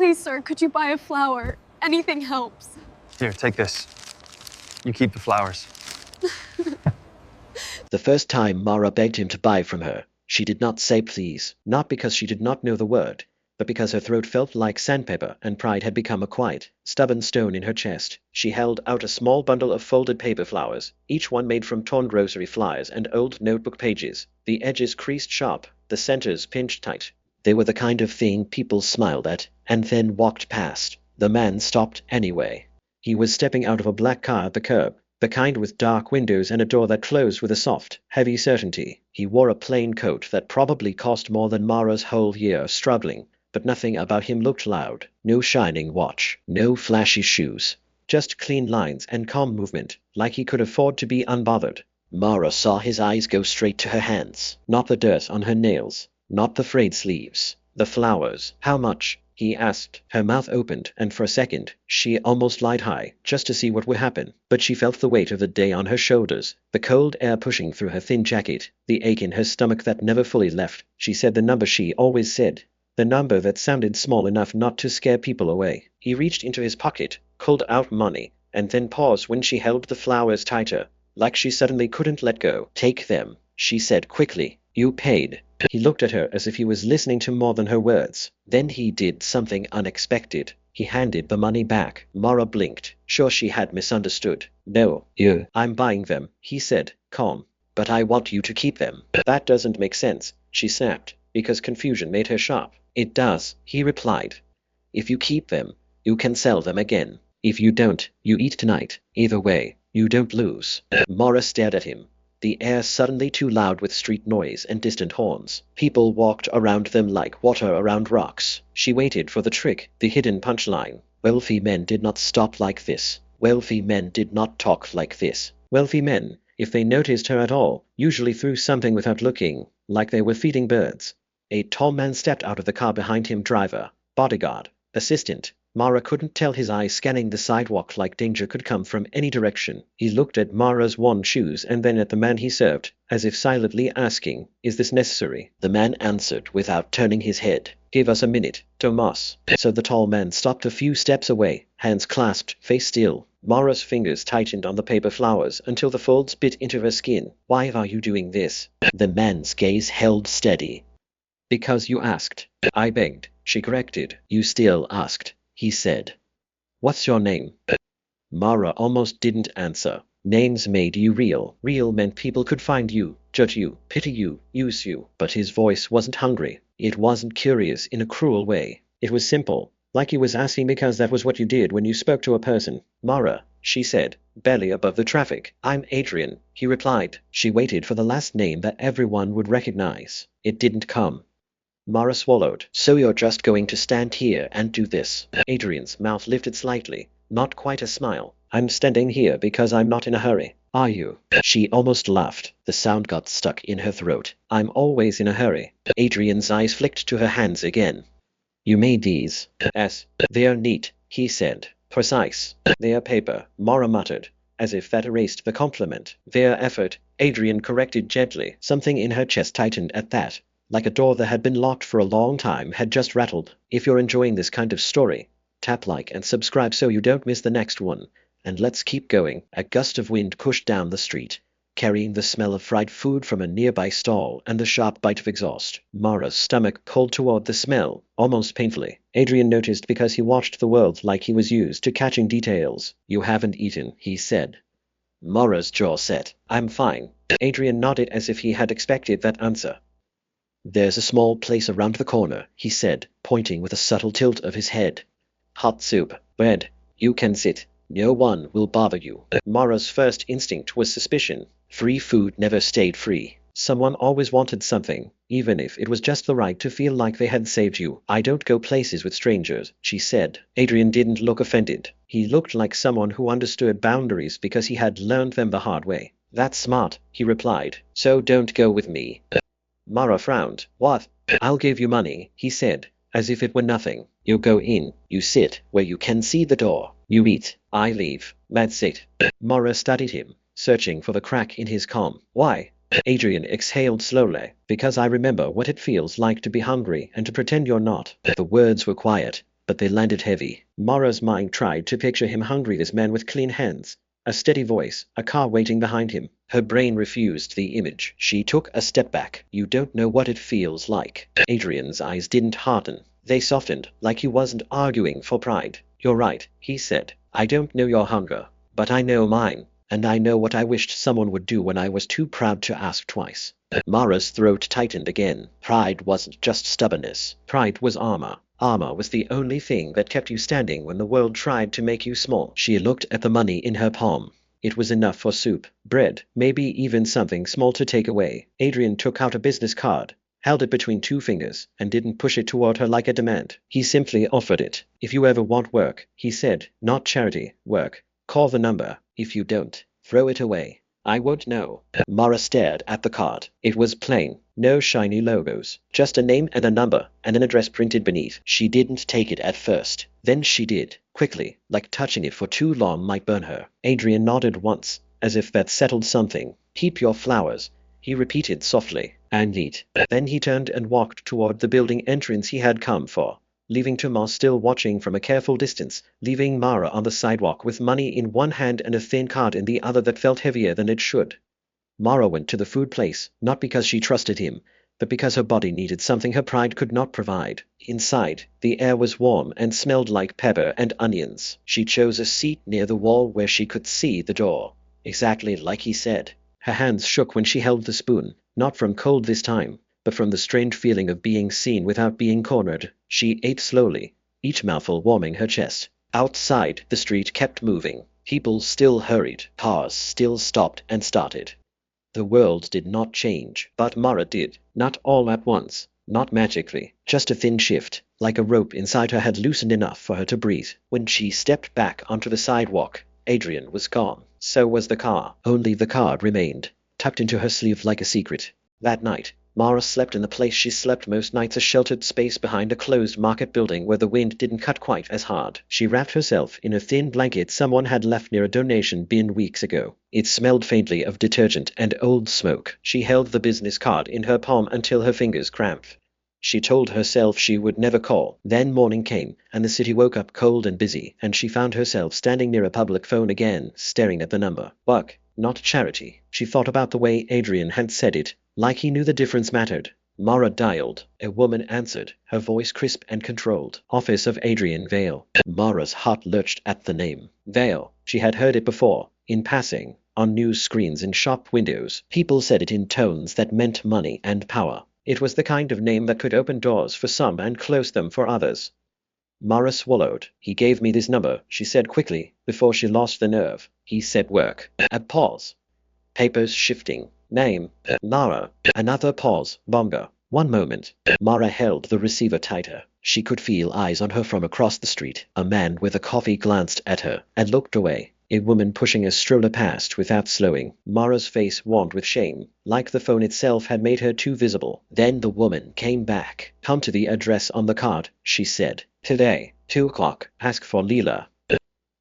Please, sir, could you buy a flower? Anything helps. Here, take this. You keep the flowers. The first time Mara begged him to buy from her, she did not say please, not because she did not know the word, but because her throat felt like sandpaper and pride had become a quiet, stubborn stone in her chest. She held out a small bundle of folded paper flowers, each one made from torn grocery flyers and old notebook pages, the edges creased sharp, the centers pinched tight. They were the kind of thing people smiled at, and then walked past. The man stopped anyway. He was stepping out of a black car at the curb, the kind with dark windows and a door that closed with a soft, heavy certainty. He wore a plain coat that probably cost more than Mara's whole year of struggling, but nothing about him looked loud. No shining watch, no flashy shoes. Just clean lines and calm movement, like he could afford to be unbothered. Mara saw his eyes go straight to her hands, not the dirt on her nails, not the frayed sleeves. The flowers. How much? He asked. Her mouth opened, and for a second, she almost lied high, just to see what would happen. But she felt the weight of the day on her shoulders, the cold air pushing through her thin jacket, the ache in her stomach that never fully left. She said the number she always said, the number that sounded small enough not to scare people away. He reached into his pocket, pulled out money, and then paused when she held the flowers tighter, like she suddenly couldn't let go. Take them, she said quickly. You paid. He looked at her as if he was listening to more than her words. Then he did something unexpected. He handed the money back. Mara blinked, sure she had misunderstood. No, I'm buying them, he said, calm. But I want you to keep them. That doesn't make sense, she snapped, because confusion made her sharp. It does, he replied. If you keep them, you can sell them again. If you don't, you eat tonight. Either way, you don't lose. Mara stared at him. The air suddenly too loud with street noise and distant horns. People walked around them like water around rocks. She waited for the trick, the hidden punchline. Wealthy men did not stop like this. Wealthy men did not talk like this. Wealthy men, if they noticed her at all, usually threw something without looking, like they were feeding birds. A tall man stepped out of the car behind him. Driver, bodyguard, assistant. Mara couldn't tell, his eyes scanning the sidewalk like danger could come from any direction. He looked at Mara's worn shoes and then at the man he served, as if silently asking, is this necessary? The man answered without turning his head. Give us a minute, Tomas. So the tall man stopped a few steps away, hands clasped, face still. Mara's fingers tightened on the paper flowers until the folds bit into her skin. Why are you doing this? The man's gaze held steady. Because you asked. I begged, she corrected. You still asked, he said. What's your name? Mara almost didn't answer. Names made you real. Real meant people could find you, judge you, pity you, use you. But his voice wasn't hungry. It wasn't curious in a cruel way. It was simple, like he was asking because that was what you did when you spoke to a person. Mara, she said, barely above the traffic. I'm Adrian, he replied. She waited for the last name that everyone would recognize. It didn't come. Mara swallowed. So you're just going to stand here and do this? Adrian's mouth lifted slightly, not quite a smile. I'm standing here because I'm not in a hurry. Are you? She almost laughed. The sound got stuck in her throat. I'm always in a hurry. Adrian's eyes flicked to her hands again. You made these. Yes. They're neat, he said. Precise. They're paper, Mara muttered, as if that erased the compliment. Their effort, Adrian corrected gently. Something in her chest tightened at that. Like a door that had been locked for a long time had just rattled. If you're enjoying this kind of story, tap like and subscribe so you don't miss the next one. And let's keep going. A gust of wind pushed down the street, carrying the smell of fried food from a nearby stall and the sharp bite of exhaust. Mara's stomach pulled toward the smell, almost painfully. Adrian noticed because he watched the world like he was used to catching details. You haven't eaten, he said. Mara's jaw set. I'm fine. Adrian nodded as if he had expected that answer. There's a small place around the corner, he said, pointing with a subtle tilt of his head. Hot soup, bread. You can sit. No one will bother you. Mara's first instinct was suspicion. Free food never stayed free. Someone always wanted something, even if it was just the right to feel like they had saved you. I don't go places with strangers, she said. Adrian didn't look offended. He looked like someone who understood boundaries because he had learned them the hard way. That's smart, he replied. So don't go with me. Mara frowned. What? I'll give you money, he said, as if it were nothing. You go in, you sit where you can see the door, you eat, I leave. That's it. Mara studied him, searching for the crack in his calm. Why? Adrian exhaled slowly. Because I remember what it feels like to be hungry and to pretend you're not. The words were quiet, but they landed heavy. Mara's mind tried to picture him hungry, this man with clean hands, a steady voice, a car waiting behind him. Her brain refused the image. She took a step back. You don't know what it feels like. Adrian's eyes didn't harden. They softened, like he wasn't arguing for pride. You're right, he said. I don't know your hunger, but I know mine. And I know what I wished someone would do when I was too proud to ask twice. Mara's throat tightened again. Pride wasn't just stubbornness. Pride was armor. Armor was the only thing that kept you standing when the world tried to make you small. She looked at the money in her palm. It was enough for soup, bread, maybe even something small to take away. Adrian took out a business card, held it between two fingers, and didn't push it toward her like a demand. He simply offered it. If you ever want work, he said, not charity, work. Call the number. If you don't, throw it away. I won't know. Mara stared at the card. It was plain. No shiny logos. Just a name and a number, and an address printed beneath. She didn't take it at first. Then she did, quickly, like touching it for too long might burn her. Adrian nodded once, as if that settled something. Keep your flowers, he repeated softly. And eat. Then he turned and walked toward the building entrance he had come for, leaving Tomas still watching from a careful distance, leaving Mara on the sidewalk with money in one hand and a thin card in the other that felt heavier than it should. Mara went to the food place, not because she trusted him, but because her body needed something her pride could not provide. Inside, the air was warm and smelled like pepper and onions. She chose a seat near the wall where she could see the door, exactly like he said. Her hands shook when she held the spoon, not from cold this time, but from the strange feeling of being seen without being cornered. She ate slowly, each mouthful warming her chest. Outside, the street kept moving. People still hurried. Cars still stopped and started. The world did not change, but Mara did. Not all at once, not magically, just a thin shift, like a rope inside her had loosened enough for her to breathe. When she stepped back onto the sidewalk, Adrian was gone. So was the car. Only the card remained, tucked into her sleeve like a secret. That night, Mara slept in the place she slept most nights, a sheltered space behind a closed market building where the wind didn't cut quite as hard. She wrapped herself in a thin blanket someone had left near a donation bin weeks ago. It smelled faintly of detergent and old smoke. She held the business card in her palm until her fingers cramped. She told herself she would never call. Then morning came, and the city woke up cold and busy, and she found herself standing near a public phone again, staring at the number. Work, not charity. She thought about the way Adrian had said it, like he knew the difference mattered. Mara dialed. A woman answered, her voice crisp and controlled. Office of Adrian Vale. Mara's heart lurched at the name. Vale. She had heard it before, in passing, on news screens and shop windows. People said it in tones that meant money and power. It was the kind of name that could open doors for some and close them for others. Mara swallowed. He gave me this number, she said quickly, before she lost the nerve. He said work. A pause. Papers shifting. Name. Mara. Another pause. Longer. One moment. Mara held the receiver tighter. She could feel eyes on her from across the street. A man with a coffee glanced at her and looked away. A woman pushing a stroller past without slowing. Mara's face warmed with shame, like the phone itself had made her too visible. Then the woman came back. Come to the address on the card, she said. Today, 2 o'clock. Ask for Leela.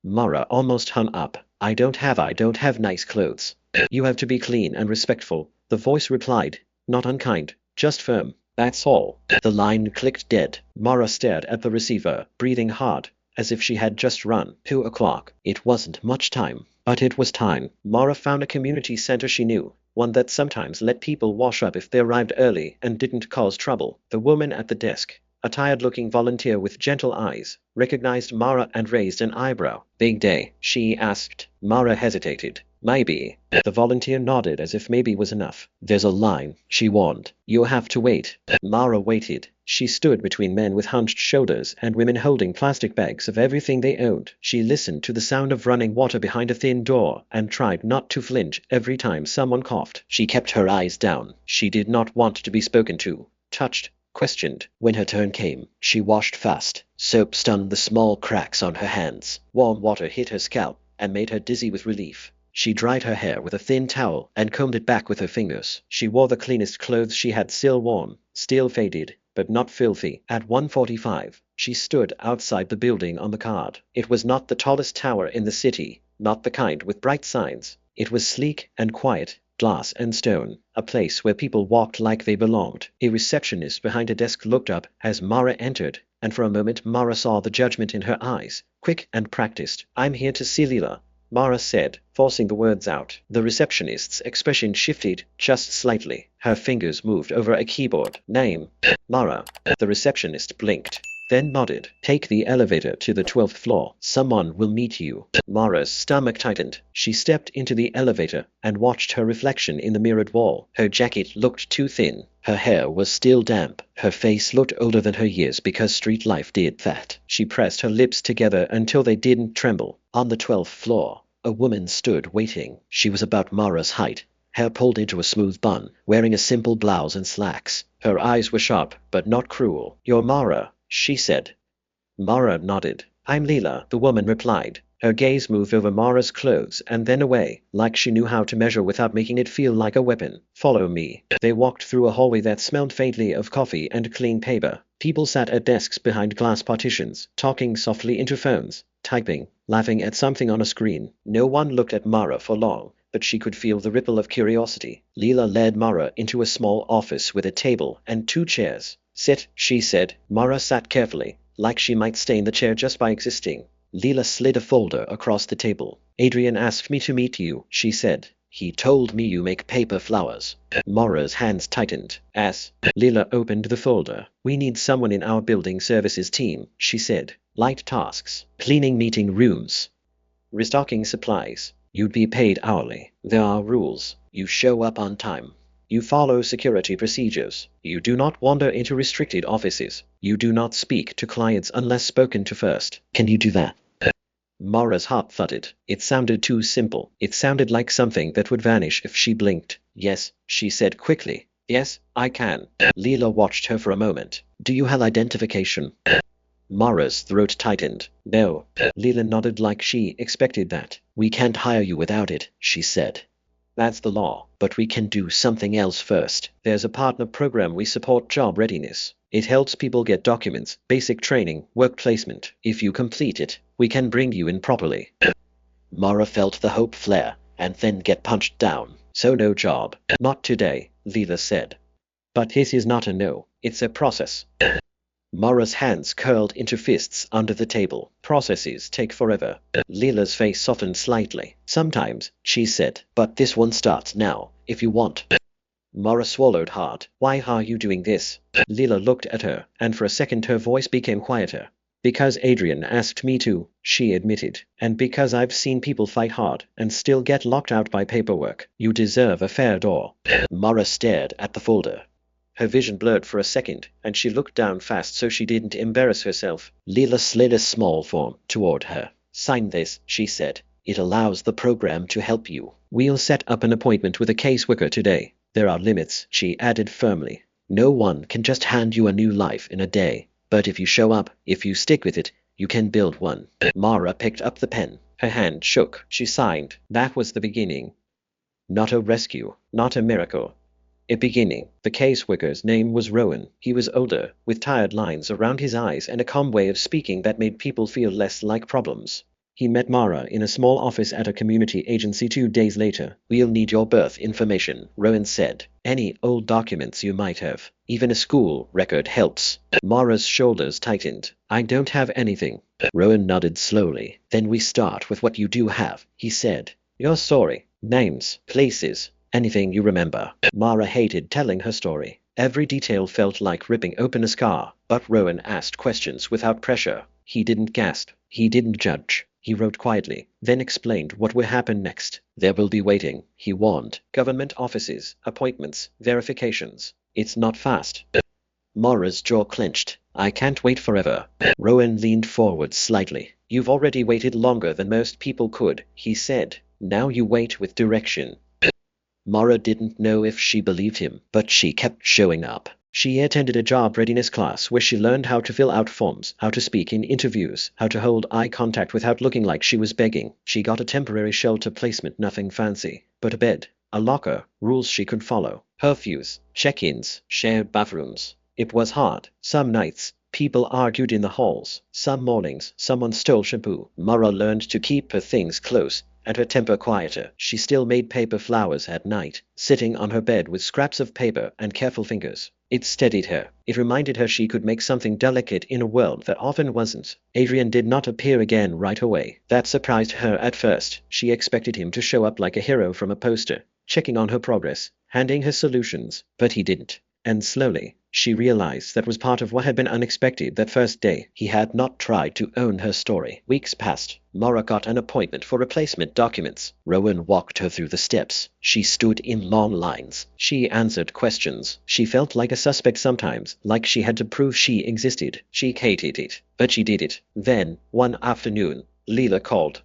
Mara almost hung up. I don't have nice clothes. You have to be clean and respectful, the voice replied. Not unkind, just firm. That's all. The line clicked dead. Mara stared at the receiver, breathing hard, as if she had just run. 2 o'clock. It wasn't much time, but it was time. Mara found a community center she knew, one that sometimes let people wash up if they arrived early and didn't cause trouble. The woman at the desk, a tired-looking volunteer with gentle eyes, recognized Mara and raised an eyebrow. Big day, she asked. Mara hesitated. Maybe. The volunteer nodded as if maybe was enough. There's a line, she warned. You have to wait. Mara waited. She stood between men with hunched shoulders and women holding plastic bags of everything they owned. She listened to the sound of running water behind a thin door and tried not to flinch every time someone coughed. She kept her eyes down. She did not want to be spoken to, touched, questioned. When her turn came, she washed fast. Soap stunned the small cracks on her hands. Warm water hit her scalp and made her dizzy with relief. She dried her hair with a thin towel and combed it back with her fingers. She wore the cleanest clothes she had still worn, still faded, but not filthy. At 1:45, she stood outside the building on the card. It was not the tallest tower in the city, not the kind with bright signs. It was sleek and quiet, glass and stone, a place where people walked like they belonged. A receptionist behind a desk looked up as Mara entered, and for a moment Mara saw the judgment in her eyes, quick and practiced. "I'm here to see Leela," Mara said, forcing the words out. The receptionist's expression shifted just slightly. Her fingers moved over a keyboard. "Name, Mara." The receptionist blinked, then nodded. "Take the elevator to the 12th floor. Someone will meet you." Mara's stomach tightened. She stepped into the elevator and watched her reflection in the mirrored wall. Her jacket looked too thin. Her hair was still damp. Her face looked older than her years because street life did that. She pressed her lips together until they didn't tremble. On the 12th floor, a woman stood waiting. She was about Mara's height, hair pulled into a smooth bun, wearing a simple blouse and slacks. Her eyes were sharp, but not cruel. "You're Mara," she said. Mara nodded. "I'm Leela," the woman replied. Her gaze moved over Mara's clothes and then away, like she knew how to measure without making it feel like a weapon. "Follow me." They walked through a hallway that smelled faintly of coffee and clean paper. People sat at desks behind glass partitions, talking softly into phones, typing, laughing at something on a screen. No one looked at Mara for long, but she could feel the ripple of curiosity. Leela led Mara into a small office with a table and 2 chairs. "Sit," she said. Mara sat carefully, like she might stay in the chair just by existing. Leela slid a folder across the table. "Adrian asked me to meet you," she said. "He told me you make paper flowers." Mara's hands tightened. As Leela opened the folder, "We need someone in our building services team," she said. "Light tasks, cleaning meeting rooms, restocking supplies. You'd be paid hourly. There are rules. You show up on time. You follow security procedures. You do not wander into restricted offices. You do not speak to clients unless spoken to first. Can you do that?" Mara's heart thudded. It sounded too simple. It sounded like something that would vanish if she blinked. "Yes," she said quickly. "Yes, I can." Leela watched her for a moment. "Do you have identification?" Mara's throat tightened. "No." Leela nodded like she expected that. "We can't hire you without it," she said. "That's the law, but we can do something else first. There's a partner program we support job readiness. It helps people get documents, basic training, work placement. If you complete it, we can bring you in properly." Mara felt the hope flare, and then get punched down. "So no job. Not today," Leela said. "But this is not a no, it's a process." Mara's hands curled into fists under the table. "Processes take forever." Leela's face softened slightly. "Sometimes," she said, "but this one starts now, if you want." Mara swallowed hard. "Why are you doing this?" Leela looked at her, and for a second her voice became quieter. "Because Adrian asked me to," she admitted. "And because I've seen people fight hard and still get locked out by paperwork. You deserve a fair door." Mara stared at the folder. Her vision blurred for a second, and she looked down fast so she didn't embarrass herself. Leela slid a small form toward her. "Sign this," she said. "It allows the program to help you. We'll set up an appointment with a caseworker today. There are limits," she added firmly. "No one can just hand you a new life in a day. But if you show up, if you stick with it, you can build one." Mara picked up the pen. Her hand shook. She signed. That was the beginning. Not a rescue, not a miracle. A beginning. The caseworker's name was Rowan. He was older, with tired lines around his eyes and a calm way of speaking that made people feel less like problems. He met Mara in a small office at a community agency 2 days later. "We'll need your birth information," Rowan said. "Any old documents you might have. Even a school record helps." Mara's shoulders tightened. "I don't have anything." Rowan nodded slowly. "Then we start with what you do have," he said. "Your story. Names, places, anything you remember." Mara hated telling her story. Every detail felt like ripping open a scar, but Rowan asked questions without pressure. He didn't gasp. He didn't judge. He wrote quietly, then explained what would happen next. "There will be waiting," he warned. "Government offices, appointments, verifications. It's not fast." Mara's jaw clenched. "I can't wait forever." Rowan leaned forward slightly. "You've already waited longer than most people could," he said. "Now you wait with direction." Mara didn't know if she believed him, but she kept showing up. She attended a job readiness class where she learned how to fill out forms, how to speak in interviews, how to hold eye contact without looking like she was begging. She got a temporary shelter placement, nothing fancy, but a bed, a locker, rules she could follow, curfews, check-ins, shared bathrooms. It was hard. Some nights, people argued in the halls. Some mornings, someone stole shampoo. Mara learned to keep her things close and her temper quieter. She still made paper flowers at night, sitting on her bed with scraps of paper and careful fingers. It steadied her. It reminded her she could make something delicate in a world that often wasn't. Adrian did not appear again right away. That surprised her at first. She expected him to show up like a hero from a poster, checking on her progress, handing her solutions, but he didn't. And slowly, she realized that was part of what had been unexpected that first day. He had not tried to own her story. Weeks passed. Mara got an appointment for replacement documents. Rowan walked her through the steps. She stood in long lines. She answered questions. She felt like a suspect sometimes, like she had to prove she existed. She hated it, but she did it. Then, one afternoon, Leela called.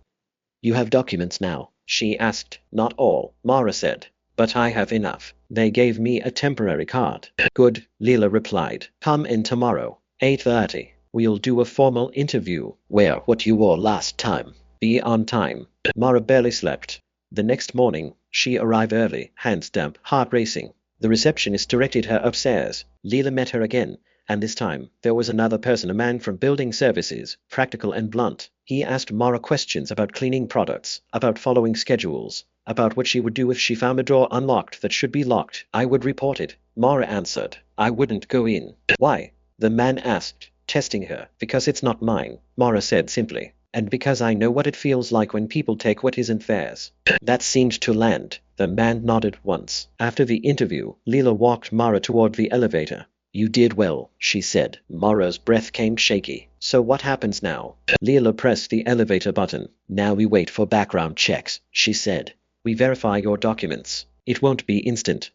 "You have documents now?" she asked. "Not all," Mara said. "But I have enough. They gave me a temporary card." "Good," Leela replied. "Come in tomorrow, 8:30. We'll do a formal interview. Wear what you wore last time. Be on time." Mara barely slept. The next morning, she arrived early, hands damp, heart racing. The receptionist directed her upstairs. Leela met her again, and this time there was another person, a man from building services, practical and blunt. He asked Mara questions about cleaning products, about following schedules, about what she would do if she found a door unlocked that should be locked. "I would report it," Mara answered. "I wouldn't go in." "Why?" the man asked, testing her. "Because it's not mine," Mara said simply. "And because I know what it feels like when people take what isn't theirs." That seemed to land. The man nodded once. After the interview, Leela walked Mara toward the elevator. "You did well," she said. Mara's breath came shaky. "So what happens now?" Leela pressed the elevator button. "Now we wait for background checks," she said. "We verify your documents. It won't be instant."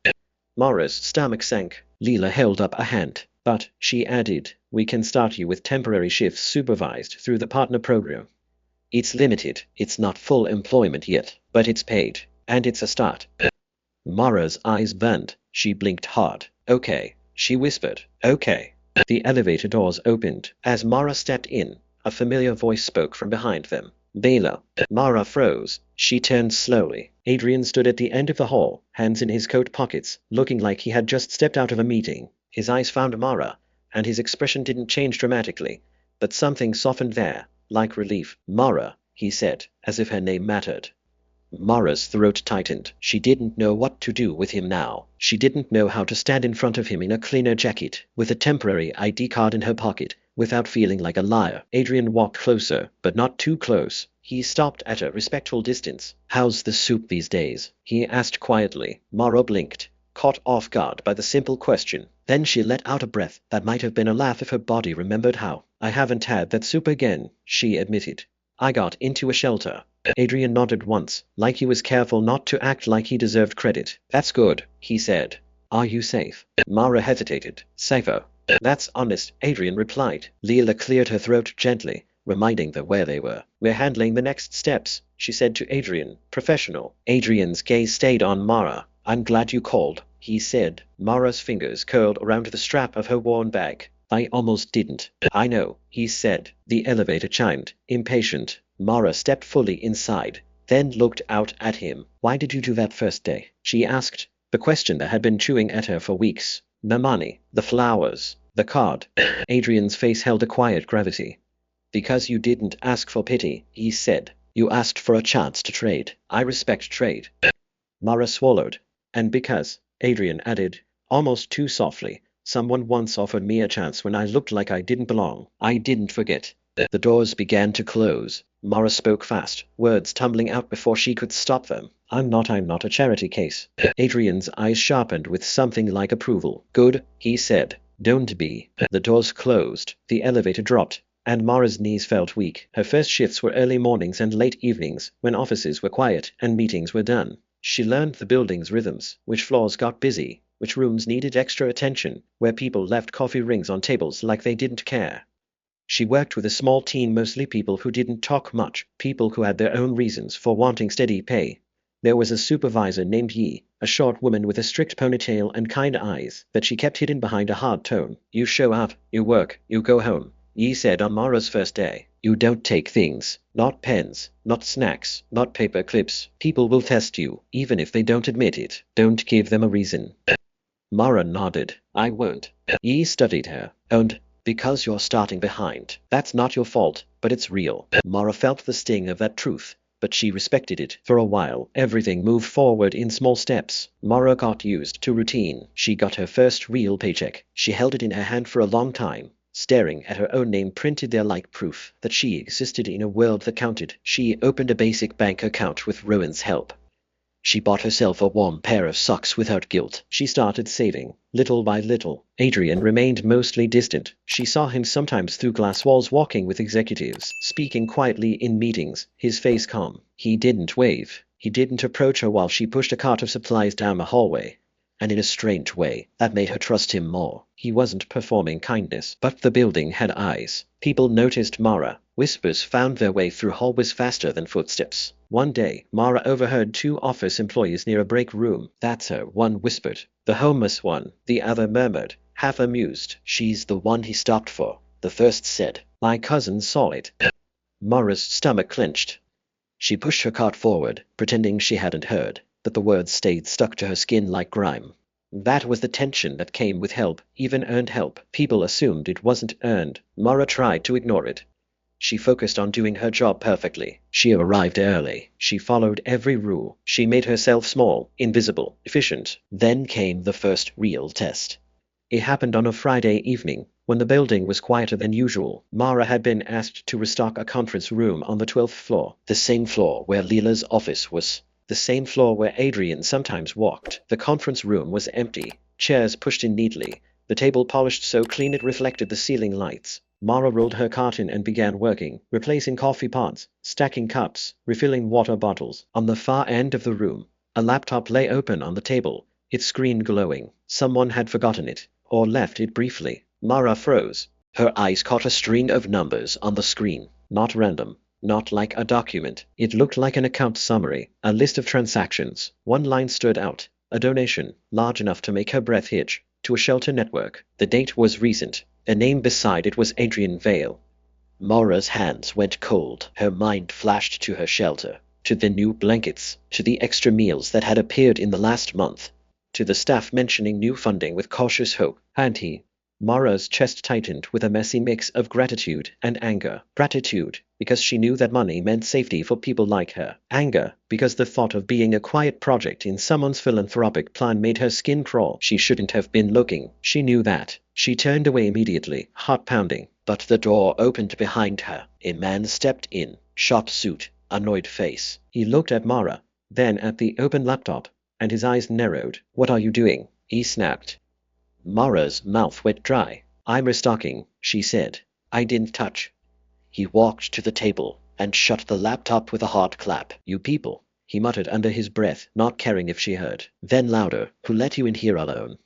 Mara's stomach sank. Leela held up a hand. "But," she added, "we can start you with temporary shifts supervised through the partner program. It's limited, it's not full employment yet, but it's paid, and it's a start." Mara's eyes burned. She blinked hard. "Okay," she whispered. "Okay." The elevator doors opened. As Mara stepped in, a familiar voice spoke from behind them. "Bela." Mara froze. She turned slowly. Adrian stood at the end of the hall, hands in his coat pockets, looking like he had just stepped out of a meeting. His eyes found Mara, and his expression didn't change dramatically, but something softened there, like relief. "Mara," he said, as if her name mattered. Mara's throat tightened. She didn't know what to do with him now. She didn't know how to stand in front of him in a cleaner jacket, with a temporary ID card in her pocket, without feeling like a liar. Adrian walked closer, but not too close. He stopped at a respectful distance. "How's the soup these days?" he asked quietly. Mara blinked, caught off guard by the simple question. Then she let out a breath that might have been a laugh if her body remembered how. "I haven't had that soup again," she admitted. "I got into a shelter." Adrian nodded once, like he was careful not to act like he deserved credit. "That's good," he said. "Are you safe?" Mara hesitated. "Safer." "That's honest," Adrian replied. Leela cleared her throat gently, reminding them where they were. "We're handling the next steps," she said to Adrian, professional. Adrian's gaze stayed on Mara. "I'm glad you called," he said. Mara's fingers curled around the strap of her worn bag. "I almost didn't." "I know," he said. The elevator chimed, impatient. Mara stepped fully inside, then looked out at him. "Why did you do that first day?" she asked, the question that had been chewing at her for weeks. "The money, the flowers, the card." Adrian's face held a quiet gravity. "Because you didn't ask for pity," he said. "You asked for a chance to trade. I respect trade." Mara swallowed. "And because," Adrian added, almost too softly, "someone once offered me a chance when I looked like I didn't belong. I didn't forget." The doors began to close. Mara spoke fast, words tumbling out before she could stop them. I'm not a charity case." Adrian's eyes sharpened with something like approval. "Good," he said. "Don't be." The doors closed. The elevator dropped, and Mara's knees felt weak. Her first shifts were early mornings and late evenings, when offices were quiet and meetings were done. She learned the building's rhythms, which floors got busy, which rooms needed extra attention, where people left coffee rings on tables like they didn't care. She worked with a small team, mostly people who didn't talk much, people who had their own reasons for wanting steady pay. There was a supervisor named Yi, a short woman with a strict ponytail and kind eyes that she kept hidden behind a hard tone. "You show up, you work, you go home," Yi said on Mara's first day. "You don't take things. Not pens, not snacks, not paper clips. People will test you, even if they don't admit it. Don't give them a reason." Mara nodded. "I won't." Yi studied her. "And because you're starting behind. That's not your fault, but it's real." Mara felt the sting of that truth. but she respected it. For a while, everything moved forward in small steps. Mara got used to routine. She got her first real paycheck. She held it in her hand for a long time, staring at her own name printed there like proof that she existed in a world that counted. She opened a basic bank account with Rowan's help. She bought herself a warm pair of socks without guilt. She started saving, little by little. Adrian remained mostly distant. She saw him sometimes through glass walls walking with executives, speaking quietly in meetings, his face calm. He didn't wave. He didn't approach her while she pushed a cart of supplies down a hallway. And in a strange way, that made her trust him more. He wasn't performing kindness, but the building had eyes. People noticed Mara. Whispers found their way through hallways faster than footsteps. One day, Mara overheard two office employees near a break room. "That's her," one whispered. "The homeless one," the other murmured, half amused. "She's the one he stopped for," the first said. "My cousin saw it." Mara's stomach clenched. She pushed her cart forward, pretending she hadn't heard, but the words stayed stuck to her skin like grime. That was the tension that came with help, even earned help. People assumed it wasn't earned. Mara tried to ignore it. She focused on doing her job perfectly. She arrived early. She followed every rule. She made herself small, invisible, efficient. Then came the first real test. It happened on a Friday evening, when the building was quieter than usual. Mara had been asked to restock a conference room on the 12th floor, the same floor where Leela's office was. The same floor where Adrian sometimes walked. The conference room was empty, chairs pushed in neatly, the table polished so clean it reflected the ceiling lights. Mara rolled her cart in and began working, replacing coffee pots, stacking cups, refilling water bottles. On the far end of the room, a laptop lay open on the table, its screen glowing. Someone had forgotten it, or left it briefly. Mara froze. Her eyes caught a string of numbers on the screen. Not random. Not like a document. It looked like an account summary, a list of transactions. One line stood out, a donation, large enough to make her breath hitch, to a shelter network. The date was recent. A name beside it was Adrian Vale. Mara's hands went cold. Her mind flashed to her shelter, to the new blankets, to the extra meals that had appeared in the last month, to the staff mentioning new funding with cautious hope. And he? Mara's chest tightened with a messy mix of gratitude and anger. Gratitude, because she knew that money meant safety for people like her. Anger, because the thought of being a quiet project in someone's philanthropic plan made her skin crawl. She shouldn't have been looking. She knew that. She turned away immediately, heart pounding. But the door opened behind her. A man stepped in, short suit, annoyed face. He looked at Mara, then at the open laptop, and his eyes narrowed. "What are you doing?" he snapped. Mara's mouth went dry. "I'm restocking," she said. "I didn't touch." He walked to the table and shut the laptop with a hard clap. "You people," he muttered under his breath, not caring if she heard. Then louder, "Who let you in here alone?"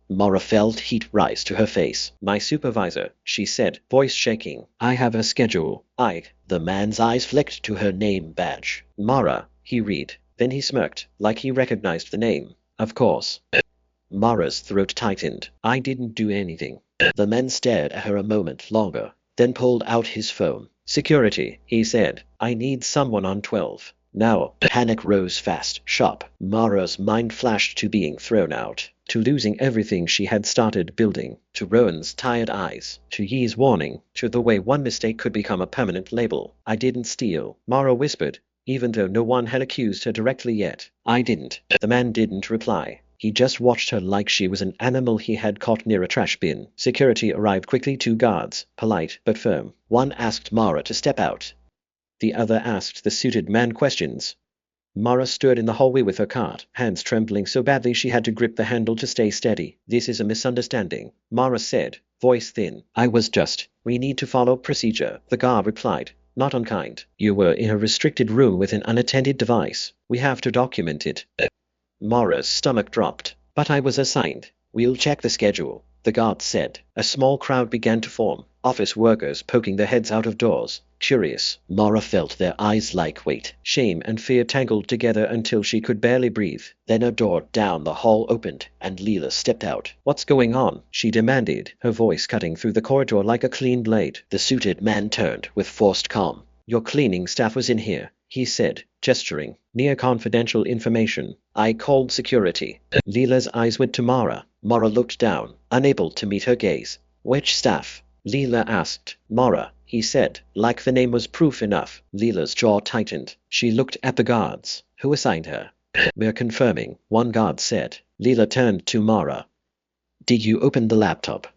Mara felt heat rise to her face. "My supervisor," she said, voice shaking. "I have a schedule." The man's eyes flicked to her name badge. "Mara," he read. Then he smirked, like he recognized the name. "Of course." Mara's throat tightened. "I didn't do anything." The man stared at her a moment longer, then pulled out his phone. "Security," he said. "I need someone on 12. Now." Panic rose fast, sharp. Mara's mind flashed to being thrown out, to losing everything she had started building, to Rowan's tired eyes, to Yi's warning, to the way one mistake could become a permanent label. "I didn't steal," Mara whispered, even though no one had accused her directly yet. "I didn't." The man didn't reply. He just watched her like she was an animal he had caught near a trash bin. Security arrived quickly, 2 guards, polite but firm. One asked Mara to step out. The other asked the suited man questions. Mara stood in the hallway with her cart, hands trembling so badly she had to grip the handle to stay steady. "This is a misunderstanding," Mara said, voice thin. "We need to follow procedure," the guard replied, not unkind. "You were in a restricted room with an unattended device. We have to document it." Mara's stomach dropped. "But I was assigned." "We'll check the schedule," the guard said. A small crowd began to form, office workers poking their heads out of doors, curious. Mara felt their eyes like weight, shame and fear tangled together until she could barely breathe. Then a door down the hall opened, and Leela stepped out. "What's going on?" she demanded, her voice cutting through the corridor like a clean blade. The suited man turned with forced calm. "Your cleaning staff was in here," he said, gesturing. "Near confidential information. I called security." Leela's eyes went to Mara. Mara looked down, unable to meet her gaze. "Which staff?" Leela asked. "Mara," he said, like the name was proof enough. Leela's jaw tightened. She looked at the guards. Who assigned her? We're confirming, one guard said. Leela turned to Mara. Did you open the laptop?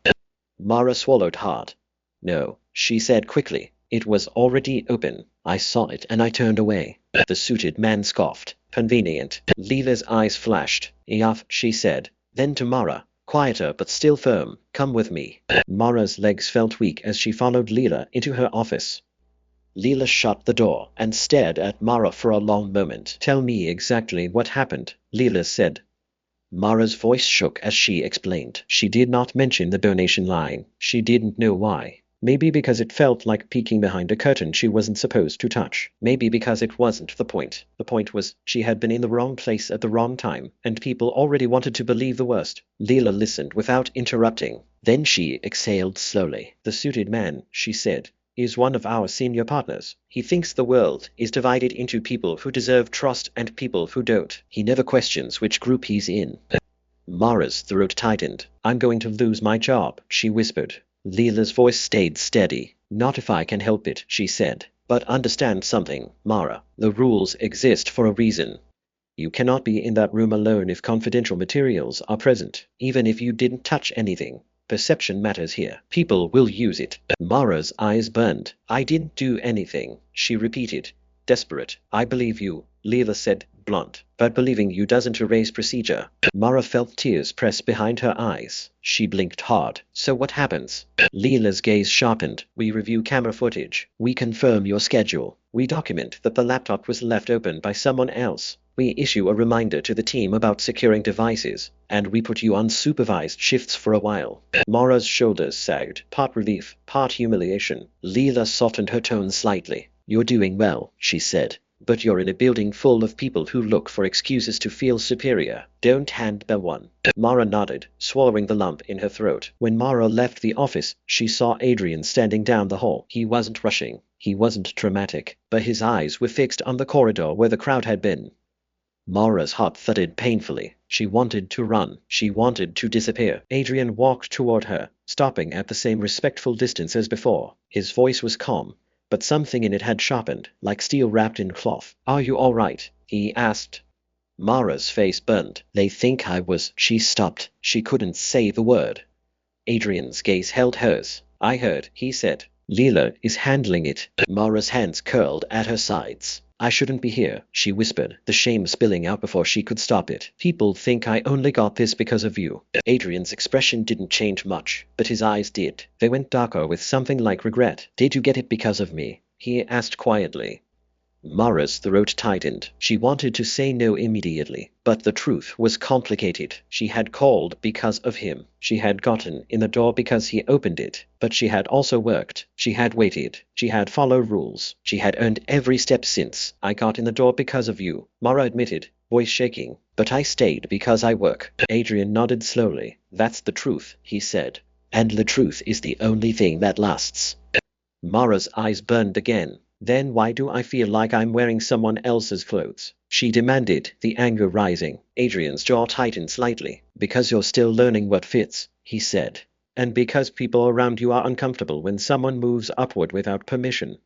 Mara swallowed hard. No, she said quickly. It was already open. I saw it and I turned away. The suited man scoffed. Convenient. Leela's eyes flashed. Enough, she said. Then to Mara, quieter but still firm. Come with me. Mara's legs felt weak as she followed Leela into her office. Leela shut the door and stared at Mara for a long moment. Tell me exactly what happened, Leela said. Mara's voice shook as she explained. She did not mention the donation line. She didn't know why. Maybe because it felt like peeking behind a curtain she wasn't supposed to touch. Maybe because it wasn't the point. The point was she had been in the wrong place at the wrong time, and people already wanted to believe the worst. Leela listened without interrupting. Then she exhaled slowly. The suited man, she said, is one of our senior partners. He thinks the world is divided into people who deserve trust and people who don't. He never questions which group he's in. Mara's throat tightened. I'm going to lose my job, she whispered. Leela's voice stayed steady. Not if I can help it, she said. But understand something, Mara. The rules exist for a reason. You cannot be in that room alone if confidential materials are present, even if you didn't touch anything. Perception matters here. People will use it. Mara's eyes burned. I didn't do anything, she repeated. Desperate. I believe you, Leela said, blunt. But believing you doesn't erase procedure. Mara felt tears press behind her eyes. She blinked hard. So what happens? Leela's gaze sharpened. We review camera footage. We confirm your schedule. We document that the laptop was left open by someone else. We issue a reminder to the team about securing devices, and we put you on supervised shifts for a while. Mara's shoulders sagged, part relief, part humiliation. Leela softened her tone slightly. You're doing well, she said. But you're in a building full of people who look for excuses to feel superior. Don't hand them one. Mara nodded, swallowing the lump in her throat. When Mara left the office, she saw Adrian standing down the hall. He wasn't rushing. He wasn't dramatic. But his eyes were fixed on the corridor where the crowd had been. Mara's heart thudded painfully. She wanted to run. She wanted to disappear. Adrian walked toward her, stopping at the same respectful distance as before. His voice was calm, but something in it had sharpened, like steel wrapped in cloth. Are you all right? He asked. Mara's face burned. They think I was. She stopped. She couldn't say the word. Adrian's gaze held hers. I heard, he said. Leela is handling it. Mara's hands curled at her sides. I shouldn't be here, she whispered, the shame spilling out before she could stop it. People think I only got this because of you. Adrian's expression didn't change much, but his eyes did. They went darker with something like regret. Did you get it because of me? He asked quietly. Mara's throat tightened. She wanted to say no immediately, but the truth was complicated. She had called because of him. She had gotten in the door because he opened it. But she had also worked. She had waited. She had followed rules. She had earned every step since. I got in the door because of you, Mara admitted, voice shaking. But I stayed because I work. Adrian nodded slowly. That's the truth, he said. And the truth is the only thing that lasts. Mara's eyes burned again. Then why do I feel like I'm wearing someone else's clothes? She demanded, the anger rising. Adrian's jaw tightened slightly. Because you're still learning what fits, he said. And because people around you are uncomfortable when someone moves upward without permission.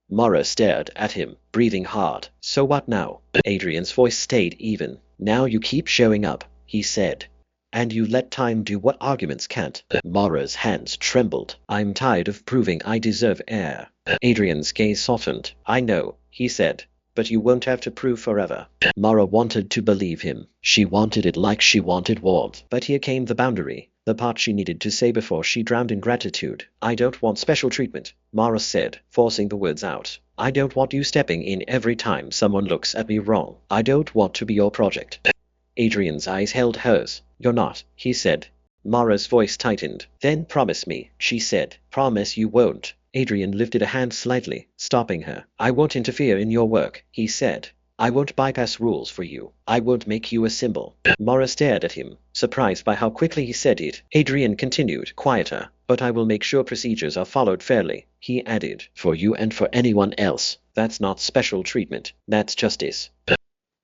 Mara stared at him, breathing hard. So what now? Adrian's voice stayed even. Now you keep showing up, he said. And you let time do what arguments can't. Mara's hands trembled. I'm tired of proving I deserve air. Adrian's gaze softened. I know, he said. But you won't have to prove forever. Mara wanted to believe him. She wanted it like she wanted warmth. But here came the boundary. The part she needed to say before she drowned in gratitude. I don't want special treatment, Mara said, forcing the words out. I don't want you stepping in every time someone looks at me wrong. I don't want to be your project. Adrian's eyes held hers. You're not, he said. Mara's voice tightened. Then promise me, she said. Promise you won't. Adrian lifted a hand slightly, stopping her. I won't interfere in your work, he said. I won't bypass rules for you. I won't make you a symbol. Mara stared at him, surprised by how quickly he said it. Adrian continued, quieter. But I will make sure procedures are followed fairly, he added. For you and for anyone else. That's not special treatment. That's justice.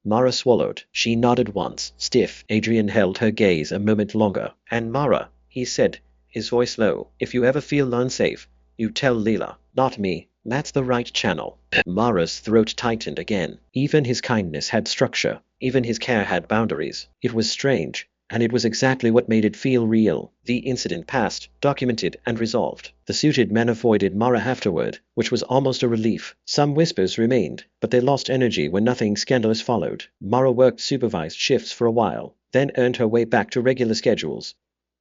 Mara swallowed. She nodded once, stiff. Adrian held her gaze a moment longer. And Mara, he said, his voice low, if you ever feel unsafe, You tell Leela, not me. That's the right channel. Mara's throat tightened again. Even his kindness had structure. Even his care had boundaries. It was strange, and it was exactly what made it feel real. The incident passed, documented, and resolved. The suited men avoided Mara afterward, which was almost a relief. Some whispers remained, but they lost energy when nothing scandalous followed. Mara worked supervised shifts for a while, then earned her way back to regular schedules.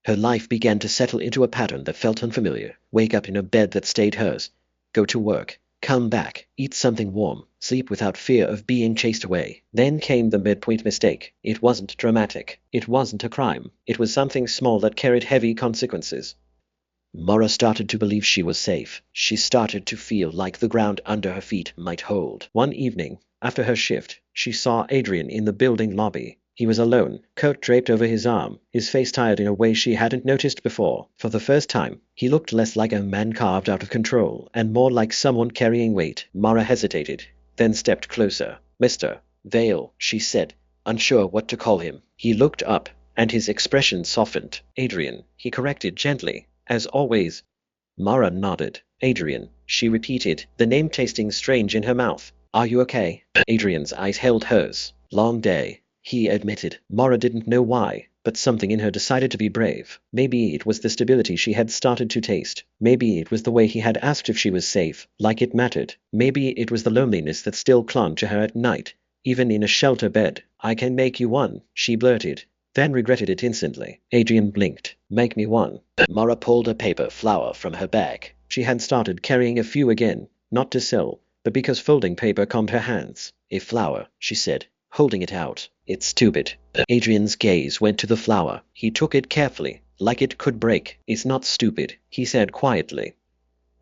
Her life began to settle into a pattern that felt unfamiliar. Wake up in a bed that stayed hers. Go to work. Come back. Eat something warm. Sleep without fear of being chased away. Then came the midpoint mistake. It wasn't dramatic. It wasn't a crime. It was something small that carried heavy consequences. Mara started to believe she was safe. She started to feel like the ground under her feet might hold. One evening, after her shift, she saw Adrian in the building lobby. He was alone, coat draped over his arm, his face tired in a way she hadn't noticed before. For the first time, he looked less like a man carved out of control, and more like someone carrying weight. Mara hesitated, then stepped closer. "Mr. Vale," she said, unsure what to call him. He looked up, and his expression softened. "Adrian," he corrected gently, "as always." Mara nodded. "Adrian," she repeated, the name tasting strange in her mouth. "Are you okay?" Adrian's eyes held hers. "Long day," he admitted. Mara didn't know why, but something in her decided to be brave. Maybe it was the stability she had started to taste. Maybe it was the way he had asked if she was safe, like it mattered. Maybe it was the loneliness that still clung to her at night, even in a shelter bed. "I can make you one," she blurted, then regretted it instantly. Adrian blinked. "Make me one." Mara pulled a paper flower from her bag. She had started carrying a few again, not to sell, but because folding paper calmed her hands. "A flower," she said, holding it out. "It's stupid." Adrian's gaze went to the flower. He took it carefully, like it could break. "It's not stupid," he said quietly.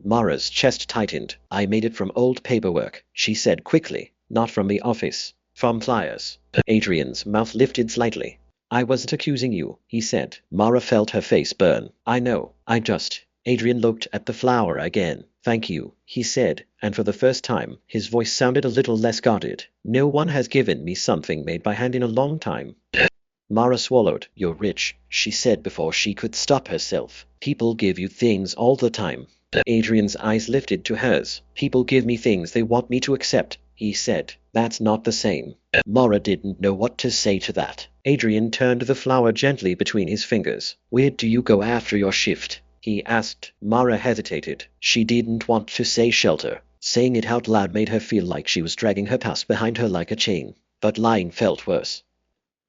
Mara's chest tightened. "I made it from old paperwork," she said quickly. "Not from the office. From flyers." Adrian's mouth lifted slightly. "I wasn't accusing you," he said. Mara felt her face burn. "I know. I just..." Adrian looked at the flower again. "Thank you," he said, and for the first time, his voice sounded a little less guarded. "No one has given me something made by hand in a long time." Mara swallowed. "You're rich," she said before she could stop herself. "People give you things all the time." Adrian's eyes lifted to hers. "People give me things they want me to accept," he said. "That's not the same." Mara didn't know what to say to that. Adrian turned the flower gently between his fingers. "Where do you go after your shift?" he asked. Mara hesitated. She didn't want to say shelter. Saying it out loud made her feel like she was dragging her past behind her like a chain. But lying felt worse.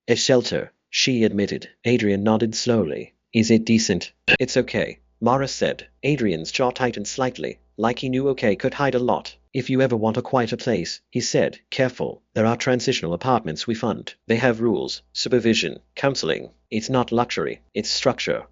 "A shelter," she admitted. Adrian nodded slowly. "Is it decent?" "It's okay," Mara said. Adrian's jaw tightened slightly, like he knew okay could hide a lot. "If you ever want a quieter place," he said, careful, "there are transitional apartments we fund. They have rules, supervision, counseling. It's not luxury, it's structure."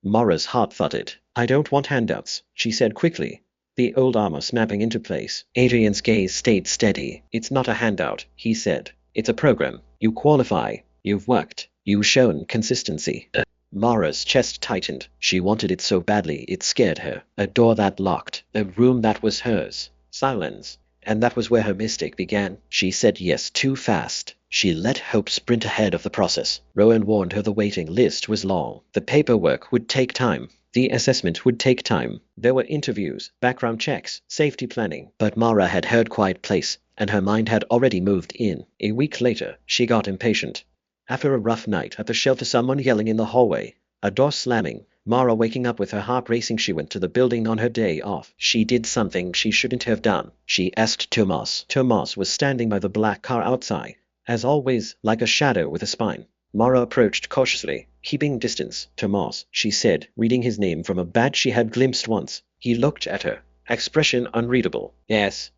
Mara's heart thudded. "I don't want handouts," she said quickly, the old armor snapping into place. Adrian's gaze stayed steady. "It's not a handout," he said. "It's a program. You qualify. You've worked. You've shown consistency." Mara's chest tightened. She wanted it so badly it scared her. A door that locked. A room that was hers. Silence. And that was where her mistake began. She said yes too fast. She let hope sprint ahead of the process. Rowan warned her the waiting list was long. The paperwork would take time. The assessment would take time. There were interviews, background checks, safety planning. But Mara had heard quiet place, and her mind had already moved in. A week later, she got impatient. After a rough night at the shelter, someone yelling in the hallway, a door slamming, Mara waking up with her heart racing, she went to the building on her day off. She did something she shouldn't have done. She asked Tomas. Tomas was standing by the black car outside, as always, like a shadow with a spine. Mara approached cautiously, keeping distance. "Tomas," she said, reading his name from a badge she had glimpsed once. He looked at her, expression unreadable. "Yes."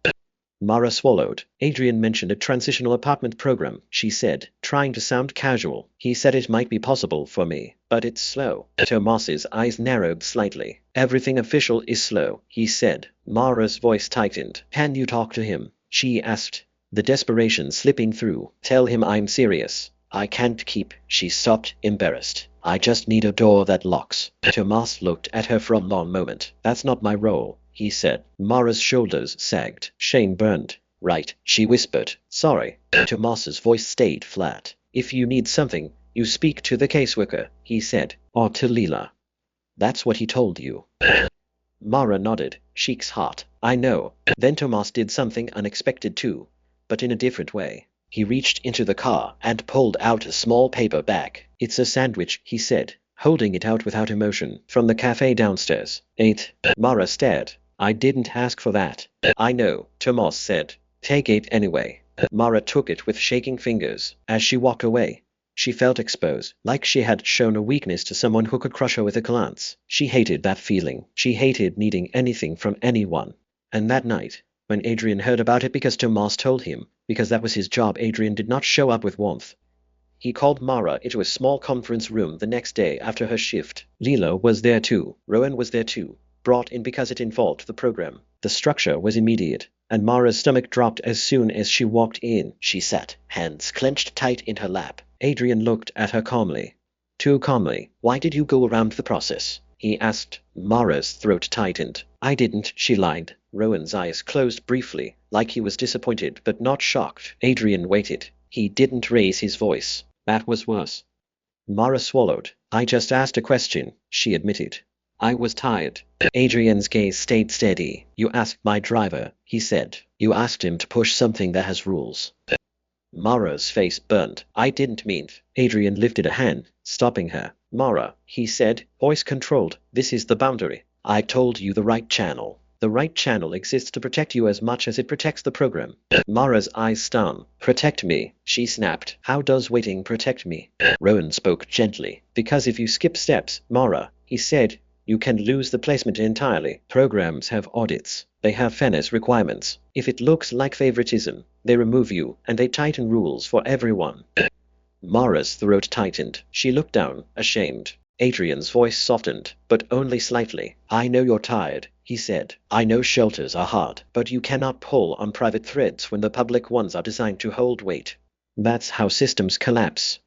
Mara swallowed. "Adrian mentioned a transitional apartment program," she said, trying to sound casual. "He said it might be possible for me, but it's slow." Tomas's eyes narrowed slightly. "Everything official is slow," he said. Mara's voice tightened. "Can you talk to him?" she asked, the desperation slipping through. "Tell him I'm serious." "I can't keep..." She stopped, embarrassed. "I just need a door that locks." Tomas looked at her for a long moment. "That's not my role," he said. Mara's shoulders sagged. Shame burned. "Right," she whispered. "Sorry." Tomas's voice stayed flat. "If you need something, you speak to the caseworker," he said. "Or to Leela." "That's what he told you." Mara nodded, cheeks hot. I know. Then Tomas did something unexpected too, but in a different way. He reached into the car and pulled out a small paper bag. It's a sandwich, he said, holding it out without emotion, from the cafe downstairs. Ate. Mara stared. I didn't ask for that. I know, Tomas said. Take it anyway. Mara took it with shaking fingers. As she walked away, she felt exposed, like she had shown a weakness to someone who could crush her with a glance. She hated that feeling. She hated needing anything from anyone. And that night, when Adrian heard about it because Tomas told him, because that was his job, Adrian did not show up with warmth. He called Mara into a small conference room the next day after her shift. Lila was there too. Rowan was there too, brought in because it involved the program. The structure was immediate, and Mara's stomach dropped as soon as she walked in. She sat, hands clenched tight in her lap. Adrian looked at her calmly. Too calmly. Why did you go around the process? He asked. Mara's throat tightened. I didn't, she lied. Rowan's eyes closed briefly, like he was disappointed but not shocked. Adrian waited. He didn't raise his voice. That was worse. Mara swallowed. I just asked a question, she admitted. I was tired. Adrian's gaze stayed steady. You asked my driver, he said. You asked him to push something that has rules. Mara's face burned. I didn't mean. Adrian lifted a hand, stopping her. Mara, he said, voice controlled. This is the boundary. I told you the right channel. The right channel exists to protect you as much as it protects the program. Mara's eyes stung. Protect me, she snapped. How does waiting protect me? Rowan spoke gently. Because if you skip steps, Mara, he said, you can lose the placement entirely. Programs have audits. They have fairness requirements. If it looks like favoritism, they remove you, and they tighten rules for everyone. Mara's throat tightened. She looked down, ashamed. Adrian's voice softened, but only slightly. I know you're tired, he said. I know shelters are hard, but you cannot pull on private threads when the public ones are designed to hold weight. That's how systems collapse.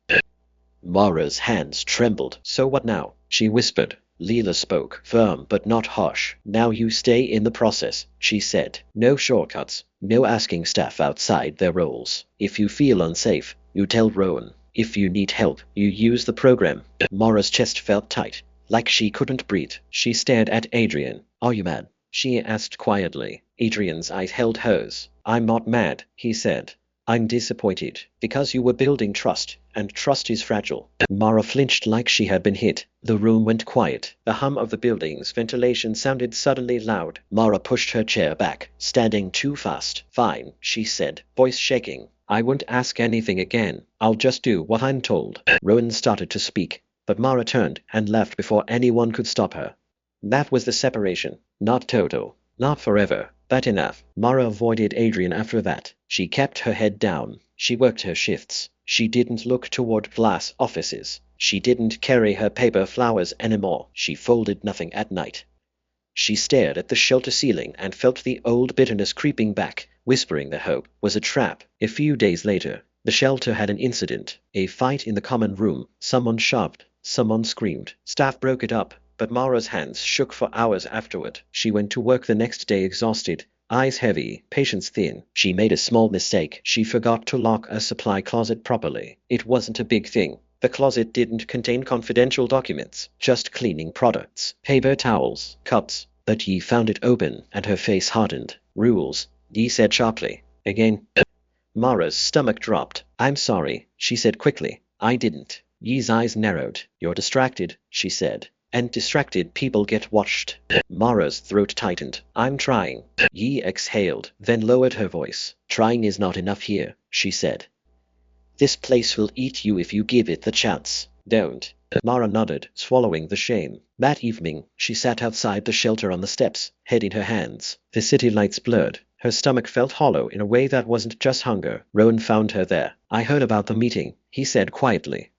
Mara's hands trembled. So what now? She whispered. Leela spoke, firm but not harsh. Now you stay in the process, she said. No shortcuts. No asking staff outside their roles. If you feel unsafe, you tell Rowan. If you need help, you use the program. Mara's chest felt tight, like she couldn't breathe. She stared at Adrian. Are you mad? She asked quietly. Adrian's eyes held hers. I'm not mad, he said. I'm disappointed, because you were building trust, and trust is fragile. Mara flinched like she had been hit. The room went quiet. The hum of the building's ventilation sounded suddenly loud. Mara pushed her chair back, standing too fast. Fine, she said, voice shaking. I won't ask anything again. I'll just do what I'm told. Rowan started to speak, but Mara turned and left before anyone could stop her. That was the separation. Not total. Not forever. But enough. Mara avoided Adrian after that. She kept her head down. She worked her shifts. She didn't look toward glass offices. She didn't carry her paper flowers anymore. She folded nothing at night. She stared at the shelter ceiling and felt the old bitterness creeping back, whispering the hope was a trap. A few days later, the shelter had an incident. A fight in the common room. Someone shoved. Someone screamed. Staff broke it up, but Mara's hands shook for hours afterward. She went to work the next day exhausted, eyes heavy, patience thin. She made a small mistake. She forgot to lock a supply closet properly. It wasn't a big thing. The closet didn't contain confidential documents, just cleaning products, paper towels, cups. But Yi found it open, and her face hardened. Rules, Yi said sharply. Again. Mara's stomach dropped. I'm sorry, she said quickly. I didn't. Yi's eyes narrowed. You're distracted, she said. And distracted people get watched. Mara's throat tightened. I'm trying. Yi exhaled, then lowered her voice. Trying is not enough here, she said. This place will eat you if you give it the chance. Don't. Mara nodded, swallowing the shame. That evening, she sat outside the shelter on the steps, head in her hands. The city lights blurred. Her stomach felt hollow in a way that wasn't just hunger. Rowan found her there. I heard about the meeting, he said quietly.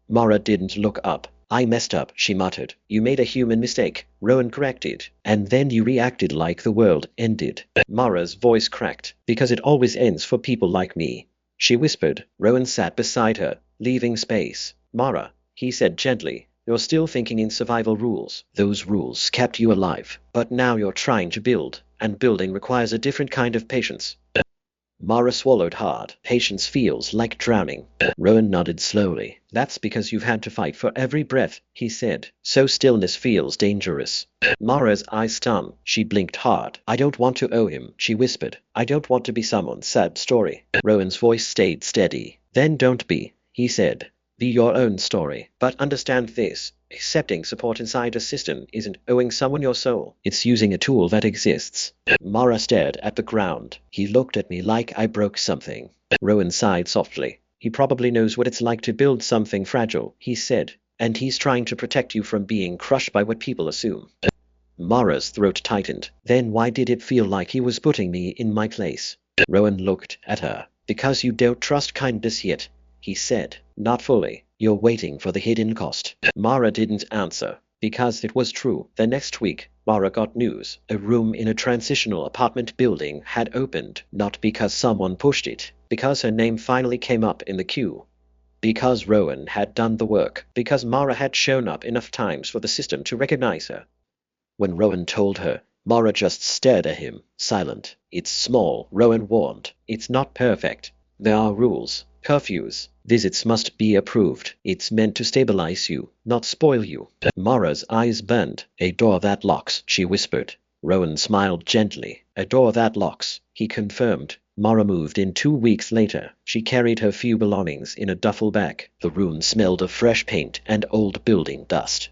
Mara didn't look up. I messed up, she muttered. You made a human mistake, Rowan corrected. And then you reacted like the world ended. Mara's voice cracked. Because it always ends for people like me, she whispered. Rowan sat beside her, leaving space. Mara, he said gently, you're still thinking in survival rules. Those rules kept you alive. But now you're trying to build, and building requires a different kind of patience. Mara swallowed hard. Patience feels like drowning. Rowan nodded slowly. That's because you've had to fight for every breath, he said. So stillness feels dangerous. Mara's eyes stung. She blinked hard. I don't want to owe him, she whispered. I don't want to be someone's sad story. Rowan's voice stayed steady. Then don't be, he said. Be your own story. But understand this. Accepting support inside a system isn't owing someone your soul. It's using a tool that exists. Mara stared at the ground. He looked at me like I broke something. Rowan sighed softly. He probably knows what it's like to build something fragile, he said. And he's trying to protect you from being crushed by what people assume. Mara's throat tightened. Then why did it feel like he was putting me in my place? Rowan looked at her. Because you don't trust kindness yet, he said. Not fully. You're waiting for the hidden cost. Mara didn't answer. Because it was true. The next week, Mara got news. A room in a transitional apartment building had opened. Not because someone pushed it. Because her name finally came up in the queue. Because Rowan had done the work. Because Mara had shown up enough times for the system to recognize her. When Rowan told her, Mara just stared at him, silent. It's small, Rowan warned. It's not perfect. There are rules. Curfews. Visits must be approved. It's meant to stabilize you, not spoil you. Mara's eyes burned. A door that locks, she whispered. Rowan smiled gently. A door that locks, he confirmed. Mara moved in 2 weeks later. She carried her few belongings in a duffel bag. The room smelled of fresh paint and old building dust.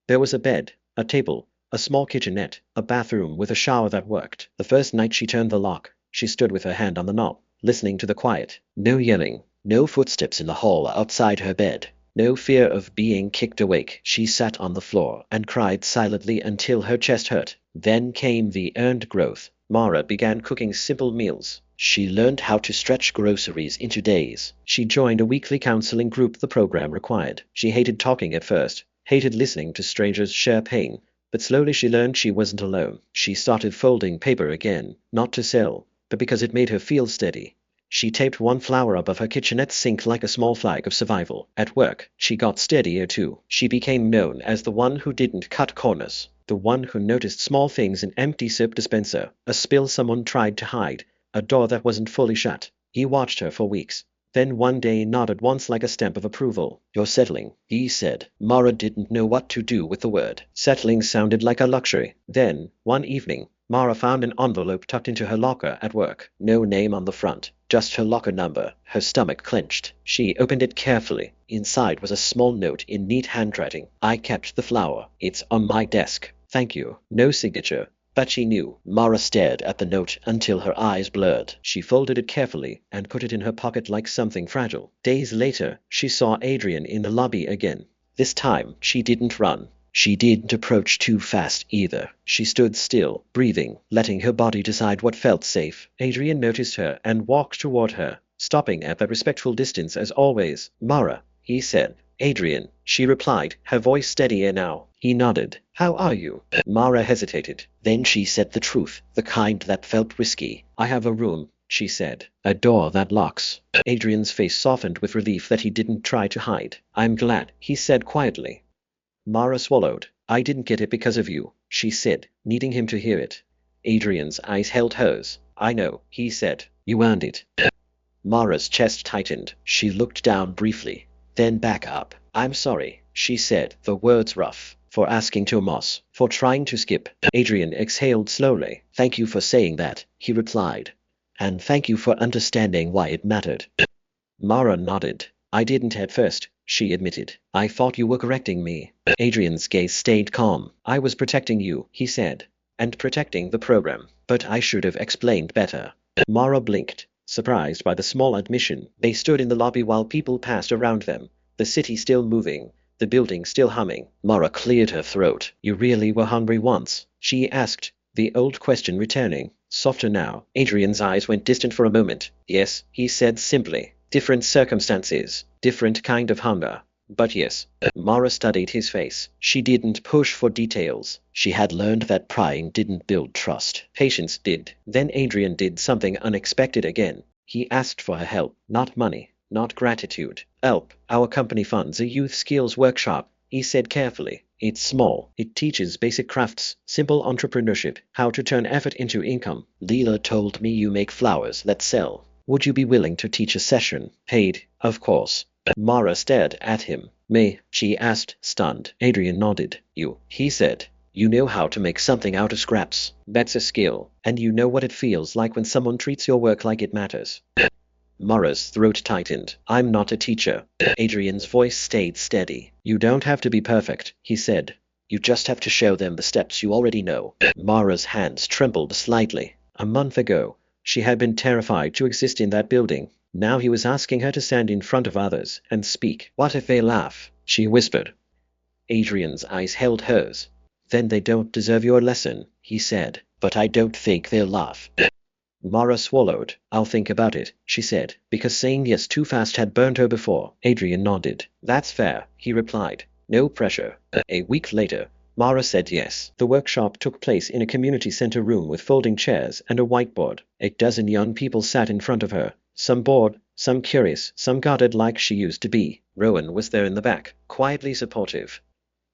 There was a bed, a table, a small kitchenette, a bathroom with a shower that worked. The first night she turned the lock, she stood with her hand on the knob, listening to the quiet. No yelling. No footsteps in the hall outside her bed. No fear of being kicked awake. She sat on the floor and cried silently until her chest hurt. Then came the earned growth. Mara began cooking simple meals. She learned how to stretch groceries into days. She joined a weekly counseling group the program required. She hated talking at first, hated listening to strangers share pain, but slowly she learned she wasn't alone. She started folding paper again, not to sell, but because it made her feel steady. She taped one flower above her kitchenette sink like a small flag of survival. At work, she got steadier too. She became known as the one who didn't cut corners, the one who noticed small things: an empty soap dispenser, a spill someone tried to hide, a door that wasn't fully shut. He watched her for weeks. Then one day nodded once like a stamp of approval. You're settling, he said. Mara didn't know what to do with the word. Settling sounded like a luxury. Then, one evening, Mara found an envelope tucked into her locker at work. No name on the front, just her locker number. Her stomach clenched. She opened it carefully. Inside was a small note in neat handwriting. I kept the flower. It's on my desk. Thank you. No signature. But she knew. Mara stared at the note until her eyes blurred. She folded it carefully and put it in her pocket like something fragile. Days later, she saw Adrian in the lobby again. This time, she didn't run. She didn't approach too fast either. She stood still, breathing, letting her body decide what felt safe. Adrian noticed her and walked toward her, stopping at a respectful distance as always. Mara, he said. Adrian, she replied, her voice steadier now. He nodded. How are you? Mara hesitated. Then she said the truth, the kind that felt risky. I have a room, she said. A door that locks. Adrian's face softened with relief that he didn't try to hide. I'm glad, he said quietly. Mara swallowed. I didn't get it because of you, she said, needing him to hear it. Adrian's eyes held hers. I know, he said. You earned it. Mara's chest tightened. She looked down briefly, then back up. I'm sorry, she said, the words rough. For asking Tomas, for trying to skip. Adrian exhaled slowly. Thank you for saying that, he replied. And thank you for understanding why it mattered. Mara nodded. I didn't at first, she admitted. I thought you were correcting me. Adrian's gaze stayed calm. I was protecting you, he said. And protecting the program. But I should have explained better. Mara blinked, surprised by the small admission. They stood in the lobby while people passed around them. The city still moving. The building still humming. Mara cleared her throat. You really were hungry once? She asked, the old question returning. Softer now. Adrian's eyes went distant for a moment. Yes, he said simply. Different circumstances. Different kind of hunger. But yes. Mara studied his face. She didn't push for details. She had learned that prying didn't build trust. Patience did. Then Adrian did something unexpected again. He asked for her help. Not money. Not gratitude. Help. Our company funds a youth skills workshop, he said carefully. It's small. It teaches basic crafts, simple entrepreneurship, how to turn effort into income. Leela told me you make flowers that sell. Would you be willing to teach a session? Paid, of course. Mara stared at him. Me? She asked, stunned. Adrian nodded. You, he said. You know how to make something out of scraps. That's a skill. And you know what it feels like when someone treats your work like it matters. Mara's throat tightened. I'm not a teacher. Adrian's voice stayed steady. You don't have to be perfect, he said. You just have to show them the steps you already know. Mara's hands trembled slightly. A month ago, she had been terrified to exist in that building. Now he was asking her to stand in front of others and speak. What if they laugh? She whispered. Adrian's eyes held hers. Then they don't deserve your lesson, he said. But I don't think they'll laugh. Mara swallowed. I'll think about it, she said, because saying yes too fast had burned her before. Adrian nodded. That's fair, he replied. No pressure. A week later, Mara said yes. The workshop took place in a community center room with folding chairs and a whiteboard. 12 young people sat in front of her, some bored, some curious, some guarded like she used to be. Rowan was there in the back, quietly supportive.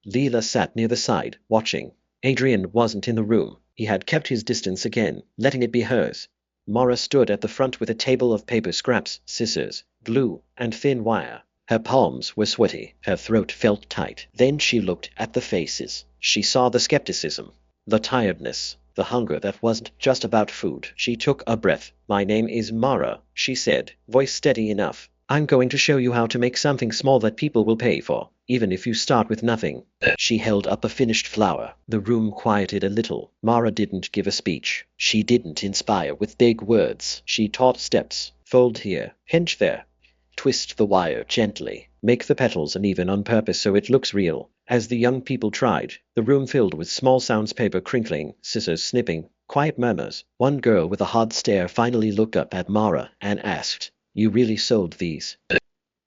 Leela sat near the side, watching. Adrian wasn't in the room. He had kept his distance again, letting it be hers. Mara stood at the front with a table of paper scraps, scissors, glue, and thin wire. Her palms were sweaty. Her throat felt tight. Then she looked at the faces. She saw the skepticism, the tiredness, the hunger that wasn't just about food. She took a breath. My name is Mara, she said, voice steady enough. I'm going to show you how to make something small that people will pay for, even if you start with nothing. She held up a finished flower. The room quieted a little. Mara didn't give a speech. She didn't inspire with big words. She taught steps. Fold here, hinge there. Twist the wire gently. Make the petals uneven on purpose so it looks real. As the young people tried, the room filled with small sounds, paper crinkling, scissors snipping, quiet murmurs. One girl with a hard stare finally looked up at Mara and asked, You really sold these?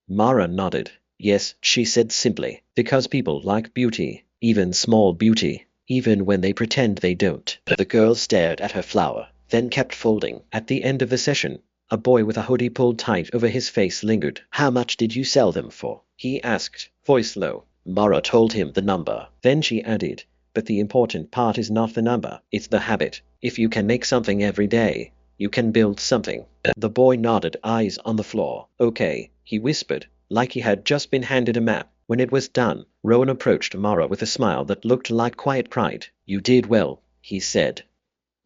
Mara nodded. Yes, she said simply, because people like beauty, even small beauty, even when they pretend they don't. The girl stared at her flower, then kept folding. At the end of the session, a boy with a hoodie pulled tight over his face lingered. How much did you sell them for? He asked, voice low. Mara told him the number. Then she added, but the important part is not the number, it's the habit. If you can make something every day, you can build something. The boy nodded, eyes on the floor. Okay, he whispered, like he had just been handed a map. When it was done, Rowan approached Mara with a smile that looked like quiet pride. You did well, he said.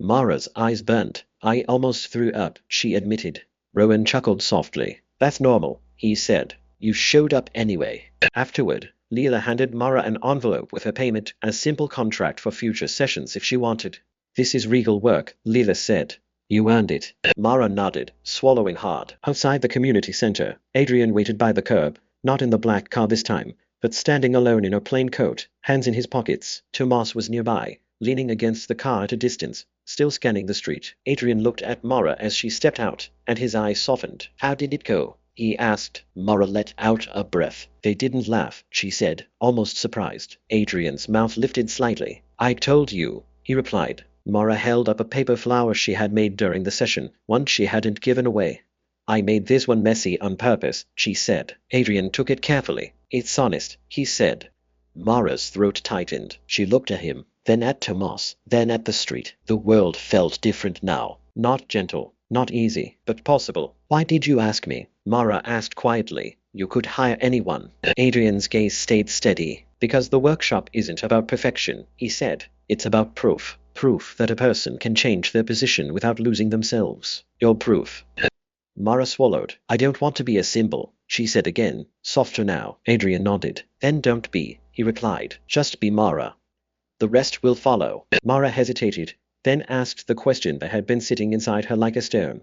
Mara's eyes burnt. I almost threw up, she admitted. Rowan chuckled softly. That's normal, he said. You showed up anyway. Afterward, Leela handed Mara an envelope with her payment, a simple contract for future sessions if she wanted. This is regal work, Leela said. You earned it. Mara nodded, swallowing hard. Outside the community center, Adrian waited by the curb, not in the black car this time, but standing alone in a plain coat, hands in his pockets. Tomas was nearby, leaning against the car at a distance, still scanning the street. Adrian looked at Mara as she stepped out, and his eyes softened. How did it go? He asked. Mara let out a breath. They didn't laugh, she said, almost surprised. Adrian's mouth lifted slightly. I told you, he replied. Mara held up a paper flower she had made during the session, one she hadn't given away. I made this one messy on purpose, she said. Adrian took it carefully. It's honest, he said. Mara's throat tightened. She looked at him, then at Tomas, then at the street. The world felt different now. Not gentle, not easy, but possible. Why did you ask me? Mara asked quietly. You could hire anyone. Adrian's gaze stayed steady. Because the workshop isn't about perfection, he said. It's about proof. Proof that a person can change their position without losing themselves. Your proof. Mara swallowed. I don't want to be a symbol, she said again, softer now. Adrian nodded. Then don't be, he replied. Just be Mara. The rest will follow. Mara hesitated, then asked the question that had been sitting inside her like a stone.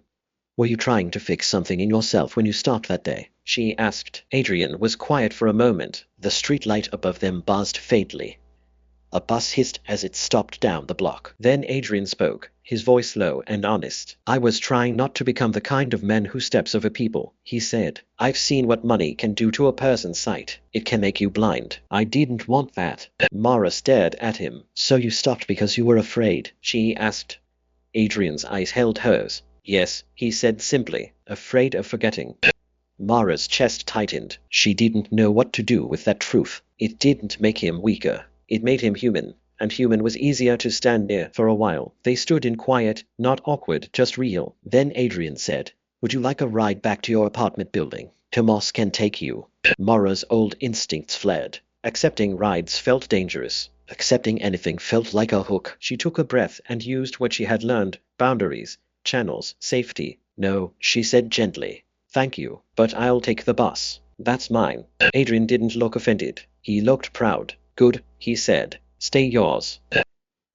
Were you trying to fix something in yourself when you stopped that day? She asked. Adrian was quiet for a moment. The streetlight above them buzzed faintly. A bus hissed as it stopped down the block. Then Adrian spoke, his voice low and honest. I was trying not to become the kind of man who steps over people, he said. I've seen what money can do to a person's sight. It can make you blind. I didn't want that. Mara stared at him. So you stopped because you were afraid? She asked. Adrian's eyes held hers. Yes, he said simply, afraid of forgetting. Mara's chest tightened. She didn't know what to do with that truth. It didn't make him weaker. It made him human, and human was easier to stand near for a while. They stood in quiet, not awkward, just real. Then Adrian said, Would you like a ride back to your apartment building? Tomas can take you. Mara's old instincts fled. Accepting rides felt dangerous. Accepting anything felt like a hook. She took a breath and used what she had learned: boundaries, channels, safety. No, she said gently. Thank you, but I'll take the bus. That's mine. Adrian didn't look offended. He looked proud. Good, he said. Stay yours.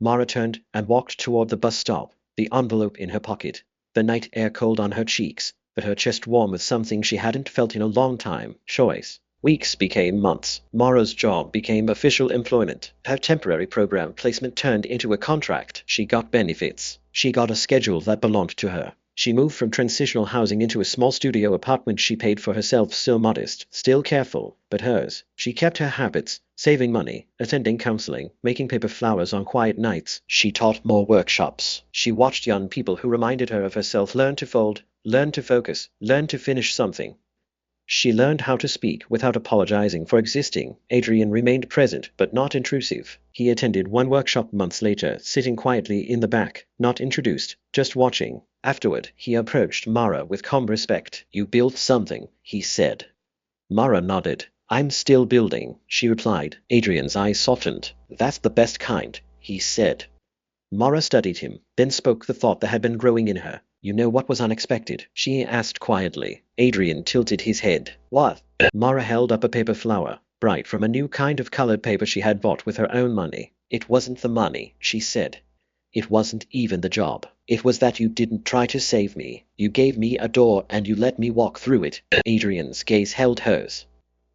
Mara turned and walked toward the bus stop, the envelope in her pocket. The night air cold on her cheeks, but her chest warm with something she hadn't felt in a long time: choice. Weeks became months. Mara's job became official employment. Her temporary program placement turned into a contract. She got benefits. She got a schedule that belonged to her. She moved from transitional housing into a small studio apartment she paid for herself, still modest, still careful, but hers. She kept her habits, saving money, attending counseling, making paper flowers on quiet nights. She taught more workshops. She watched young people who reminded her of herself learn to fold, learn to focus, learn to finish something. She learned how to speak without apologizing for existing. Adrian remained present, but not intrusive. He attended one workshop months later, sitting quietly in the back, not introduced, just watching. Afterward, he approached Mara with calm respect. You built something, he said. Mara nodded. I'm still building, she replied. Adrian's eyes softened. That's the best kind, he said. Mara studied him, then spoke the thought that had been growing in her. You know what was unexpected? She asked quietly. Adrian tilted his head. What? Mara held up a paper flower, bright from a new kind of colored paper she had bought with her own money. It wasn't the money, she said. It wasn't even the job. It was that you didn't try to save me. You gave me a door and you let me walk through it. Adrian's gaze held hers.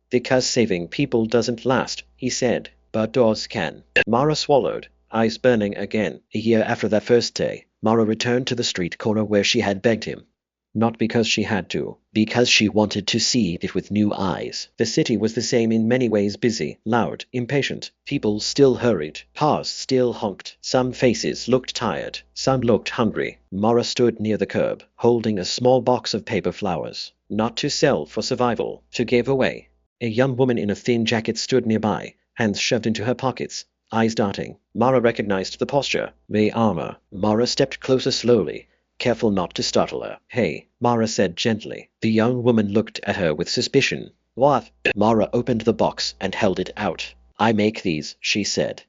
Because saving people doesn't last, he said, but doors can. Mara swallowed, eyes burning again. A year after that first day, Mara returned to the street corner where she had begged him. Not because she had to, because she wanted to see it with new eyes. The city was the same in many ways: busy, loud, impatient. People still hurried. Cars still honked. Some faces looked tired. Some looked hungry. Mara stood near the curb, holding a small box of paper flowers. Not to sell, for survival, to give away. A young woman in a thin jacket stood nearby, hands shoved into her pockets, eyes darting. Mara recognized the posture, the armor. Mara stepped closer slowly, careful not to startle her. Hey, Mara said gently. The young woman looked at her with suspicion. What? Mara opened the box and held it out. I make these, she said.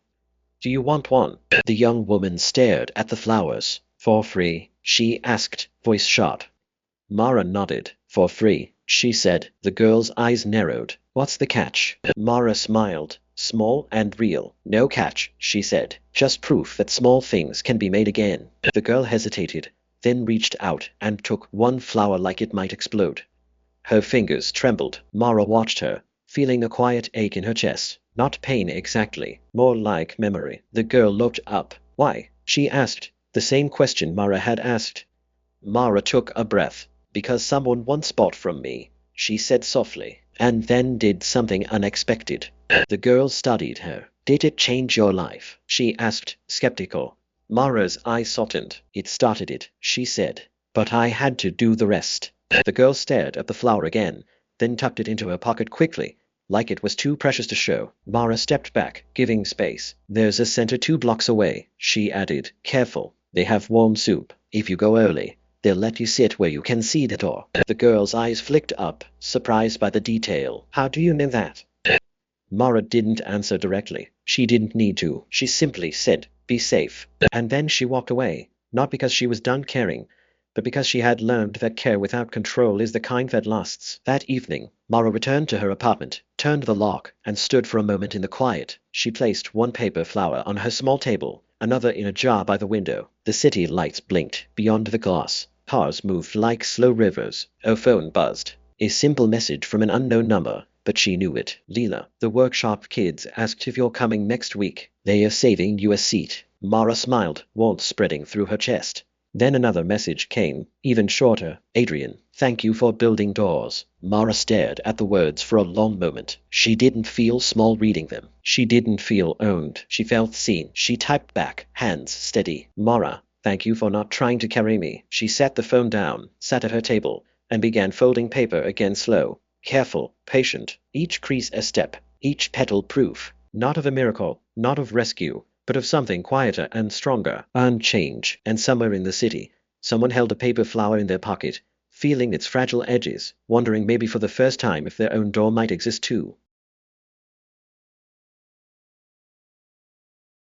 Do you want one? The young woman stared at the flowers. For free? She asked, voice sharp. Mara nodded. For free, she said. The girl's eyes narrowed. What's the catch? Mara smiled. Small and real. No catch, she said. Just proof that small things can be made again. The girl hesitated, then reached out and took one flower like it might explode. Her fingers trembled. Mara watched her, feeling a quiet ache in her chest. Not pain exactly, more like memory. The girl looked up. Why? She asked, the same question Mara had asked. Mara took a breath. Because someone once bought from me, she said softly, and then did something unexpected. The girl studied her. Did it change your life? She asked, skeptical. Mara's eyes softened. It started it, she said. But I had to do the rest. The girl stared at the flower again, then tucked it into her pocket quickly, like it was too precious to show. Mara stepped back, giving space. There's a center 2 blocks away, she added, careful. They have warm soup. If you go early, they'll let you sit where you can see the door. The girl's eyes flicked up, surprised by the detail. How do you know that? Mara didn't answer directly. She didn't need to. She simply said, be safe. And then she walked away, not because she was done caring, but because she had learned that care without control is the kind that lasts. That evening, Mara returned to her apartment, turned the lock, and stood for a moment in the quiet. She placed one paper flower on her small table, another in a jar by the window. The city lights blinked beyond the glass. Cars moved like slow rivers. Her phone buzzed. A simple message from an unknown number, but she knew it. Leela, the workshop kids asked if you're coming next week. They are saving you a seat. Mara smiled, warmth spreading through her chest. Then another message came, even shorter. Adrian, thank you for building doors. Mara stared at the words for a long moment. She didn't feel small reading them. She didn't feel owned. She felt seen. She typed back, hands steady. Mara, thank you for not trying to carry me. She set the phone down, sat at her table, and began folding paper again, slow, careful, patient. Each crease a step, each petal proof. Not of a miracle, not of rescue, but of something quieter and stronger, and change. And somewhere in the city, someone held a paper flower in their pocket, feeling its fragile edges, wondering maybe for the first time if their own door might exist too.